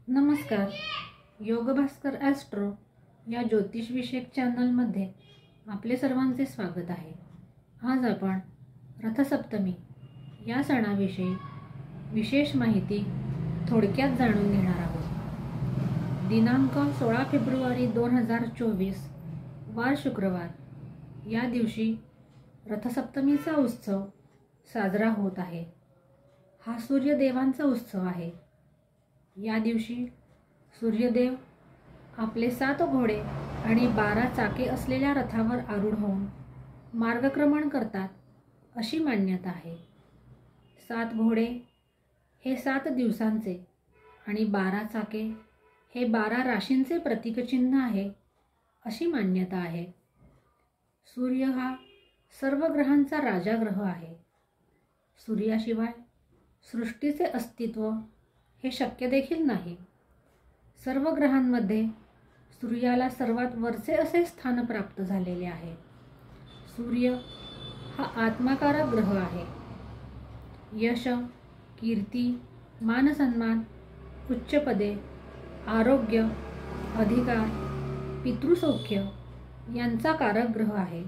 नमस्कार. योगभास्कर ॲस्ट्रो या ज्योतिषविषयक चॅनलमध्ये आपले सर्वांचे स्वागत आहे. आज आपण रथसप्तमी या सणाविषयी विशेष माहिती थोडक्यात जाणून घेणार आहोत. दिनांक 16 फेब्रुवारी 2024 वार शुक्रवार या दिवशी रथसप्तमीचा उत्सव साजरा होत आहे. हा सूर्यदेवांचा उत्सव आहे. या दिवशी सूर्यदेव आपले 7 घोडे आणि 12 चाके असलेल्या रथावर आरूढ होऊन मार्गक्रमण करतात अशी मान्यता आहे. 7 घोडे हे 7 दिवसांचे आणि 12 चाके हे 12 राशींचे प्रतीकचिन्ह आहे अशी मान्यता आहे. सूर्य हा सर्व ग्रहांचा राजा ग्रह आहे. सूर्याशिवाय सृष्टीचे अस्तित्व हे शक्य देखील नाही. सर्व ग्रहांमध्ये सूर्याला सर्वात वरचे असे स्थान प्राप्त झालेले आहे. सूर्य हा आत्माकारक ग्रह आहे. यश, कीर्ती, मानसन्मान, उच्चपदे, आरोग्य, अधिकार, पितृसौख्य यांचा कारक ग्रह आहे.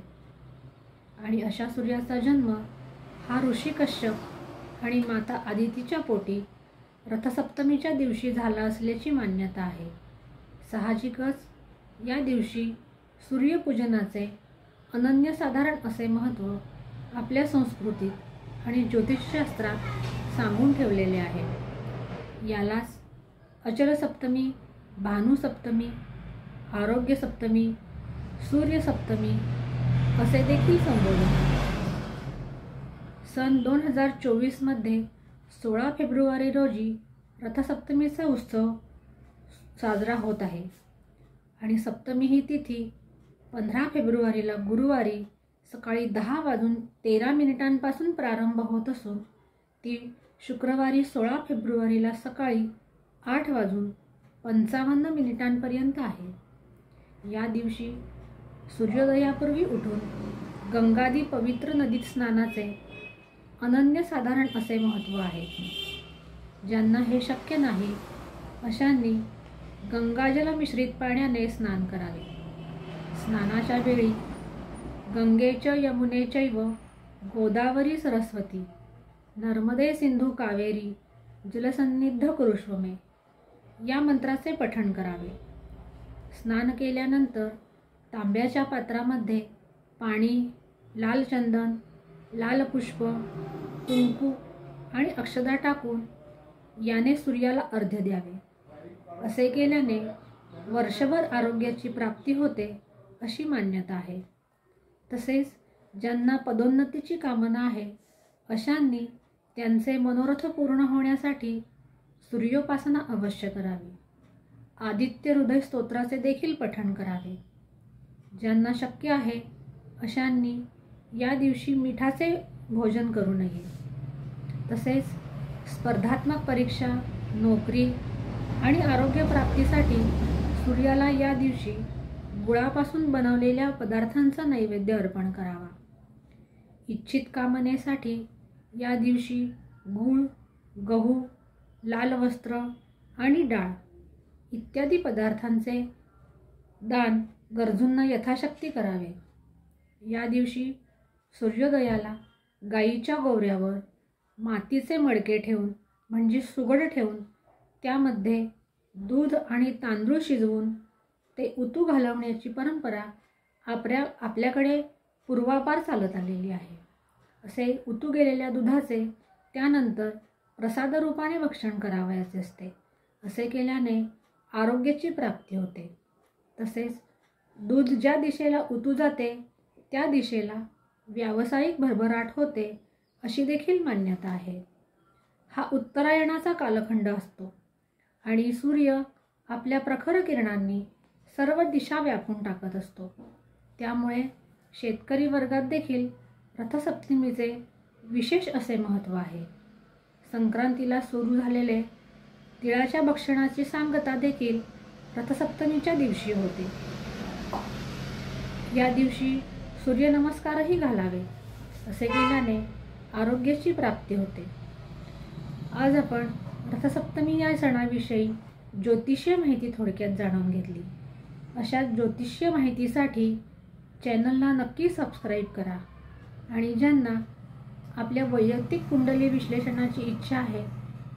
आणि अशा सूर्याचा जन्म हा ऋषी कश्यप आणि माता आदितीच्या पोटी रथसप्तमीच्या दिवशी झाला असल्याची मान्यता आहे. साहजिकच या दिवशी सूर्यपूजनाचे अनन्यसाधारण असे महत्त्व आपल्या संस्कृतीत आणि ज्योतिषशास्त्रात सांगून ठेवलेले आहे. यालाच अचलसप्तमी, भानुसप्तमी, आरोग्यसप्तमी, सूर्यसप्तमी असे देखील संबोधतात. सन 2024 मध्ये 16 फेब्रुवारी रोजी रथसप्तमीचा उत्सव साजरा होत आहे आणि सप्तमी ही तिथी 15 फेब्रुवारीला गुरुवारी सकाळी 10:13 प्रारंभ होत असून ती शुक्रवारी 16 फेब्रुवारीला सकाळी 8:55 आहे. या दिवशी सूर्योदयापूर्वी उठून गंगादी पवित्र नदीत स्नानाचे अनन्यसाधारण असे महत्त्व आहे. ज्यांना हे शक्य नाही अशांनी गंगाजल मिश्रित पाण्याने स्नान करावे. स्नानाच्या वेळी गंगेच यमुनेचैव गोदावरी सरस्वती नर्मदे सिंधू कावेरी जलसन्निध कुरुष्व मे या मंत्राचे पठण करावे. स्नान केल्यानंतर तांब्याच्या पात्रामध्ये पाणी, लाल चंदन, लाल पुष्प, कुंकू आणि अक्षदा टाकून याने सूर्याला अर्घ्य द्यावे. असे केल्याने वर्षभर आरोग्याची प्राप्ती होते अशी मान्यता आहे. तसेच ज्यांना पदोन्नतीची कामना आहे अशांनी त्यांचे मनोरथ पूर्ण होण्यासाठी सूर्योपासना अवश्य करावी. आदित्य हृदय स्तोत्राचे देखील पठण करावे. ज्यांना शक्य आहे अशांनी या दिवशी मिठाचे भोजन करू नये. तसेच स्पर्धात्मक परीक्षा, नोकरी आणि आरोग्यप्राप्तीसाठी सूर्याला या दिवशी गुळापासून बनवलेल्या पदार्थांचा नैवेद्य अर्पण करावा. इच्छित कामनेसाठी या दिवशी गूळ, गहू, लाल वस्त्र आणि डाळ इत्यादी पदार्थांचे दान गरजूंना यथाशक्ती करावे. या दिवशी सूर्योदयाला गाईच्या गोवऱ्यावर मातीचे मडके ठेवून म्हणजे सुगड ठेवून त्यामध्ये दूध आणि तांदूळ शिजवून ते उतू घालवण्याची परंपरा आपल्याकडे पूर्वापार चालत आलेली आहे. असे उतू गेलेल्या दुधाचे त्यानंतर प्रसाद रूपाने भक्षण करावयाचे असते. असे केल्याने आरोग्याची प्राप्ती होते. तसेच दूध ज्या दिशेला उतू जाते त्या दिशेला व्यावसायिक भरभराट होते अशी देखील मान्यता आहे. हा उत्तरायणाचा कालखंड असतो आणि सूर्य आपल्या प्रखर किरणांनी सर्व दिशा व्यापून टाकत असतो. त्यामुळे शेतकरी वर्गात देखील रथसप्तमीचे विशेष असे महत्त्व आहे. संक्रांतीला सुरू झालेले तिळाच्या भक्षणाची सांगता देखील रथसप्तमीच्या दिवशी होते. या दिवशी सूर्यनमस्कारही घालावे. असे केल्याने आरोग्याची प्राप्ती होते. आज आपण रथसप्तमी या सणाविषयी ज्योतिषीय माहिती थोडक्यात जाणून घेतली. अशा ज्योतिषीय माहितीसाठी चॅनलला नक्की सबस्क्राईब करा आणि ज्यांना आपल्या वैयक्तिक कुंडली विश्लेषणाची इच्छा आहे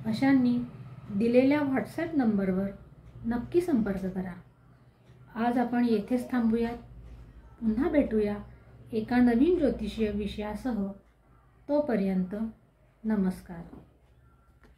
अशांनी दिलेल्या व्हॉट्सॲप नंबरवर नक्की संपर्क करा. आज आपण येथेच थांबूयात. पुन्हा भेटूया एका नवीन ज्योतिषीय विषयासह. तोपर्यंत नमस्कार.